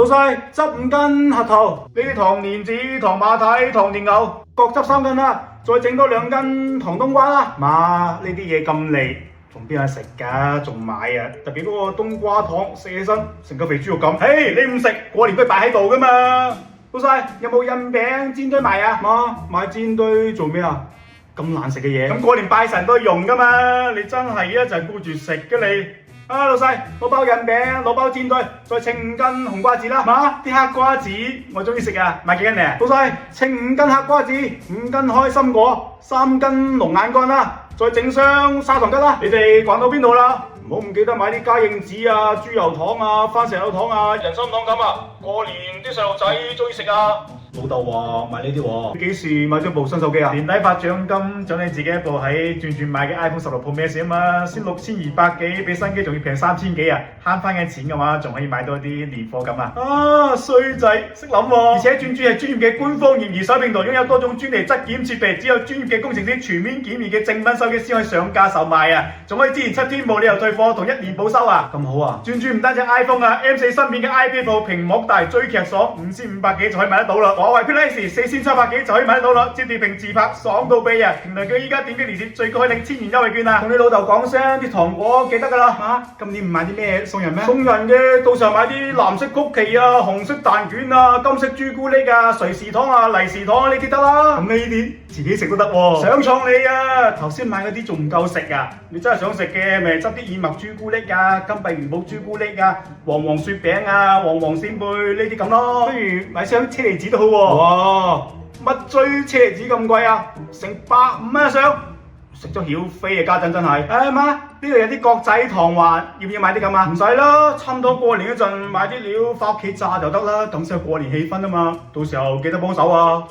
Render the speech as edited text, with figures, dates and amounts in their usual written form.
老細執5斤核桃，呢啲糖蓮子、糖馬蹄、糖蓮藕，各執3斤啦，再整多2斤糖冬瓜啦。媽，呢啲嘢咁膩，仲邊有得食㗎？仲買啊？特別嗰個冬瓜糖，食起身成個肥豬肉咁。嘿，你唔食，過年都擺喺度㗎嘛。老細有冇印餅煎堆賣啊？媽，買煎堆做咩啊？咁難食嘅嘢，咁過年拜神都用㗎嘛。你真係就係顧住食嘅你。啊，老細，攞包印餅，攞包煎堆，再稱5斤紅瓜子啦。媽，啲黑瓜子我中意食啊，買幾斤嚟？老細，稱5斤黑瓜子，5斤開心果，3斤龍眼乾啦，再整箱砂糖桔啦。你哋逛到邊度啦？唔好唔記得買啲嘉應子啊、豬油糖啊、番石榴糖啊、人參糖咁啊。過年啲細路仔中意食啊。老豆話買呢啲喎。你幾時買咗部新手機啊？年底發獎金，獎你自己一部喺轉轉買嘅 iPhone 16 Pro Max 啊嘛，先6200幾，比新機仲要平3000幾啊！慳翻嘅錢嘅話，仲可以買多啲年貨咁啊！啊，衰仔識諗喎！而且轉轉係專業嘅官方驗儀手平台，擁有多種專利質檢設備，只有專業嘅工程師全面檢驗嘅正品手機先可以上架售賣啊！仲可以支持7天無理由退貨同1年保修啊！咁好啊！轉轉唔單止 iPhone 啊 ，M4 新片嘅 IP Pro 屏幕大，追劇爽，5500幾就可以買得到啦！華為 P-Lite 4700幾就可以買得到啦！折疊屏自拍爽到痹啊！評論區依家點擊連結最高可以領1000元優惠券啊！同你老豆講聲，啲糖果記得㗎啦嚇！今年唔買啲咩送人咩？送人嘅，到時候買啲藍色曲奇啊、紅色蛋卷啊、金色朱古力啊、瑞士糖啊、利是糖呢啲得啦。咁呢啲自己食都得喎。想創你啊！頭先買嗰啲仲唔夠食啊？你真係想食嘅，咪執啲燕麥朱古力啊、金幣元寶朱古力啊、黃黃雪餅啊、黃黃扇貝呢啲咁咯。不如買箱車厘子都好喎。哇！乜追車厘子咁貴啊？成150蚊一箱，食咗曉飛啊！家陣真係。媽，呢度有啲角仔糖環，要唔要買啲咁啊？唔使啦，差唔多過年嗰陣買啲料翻屋企炸就得啦，咁先有過年氣氛啊嘛。到時候記得幫手啊！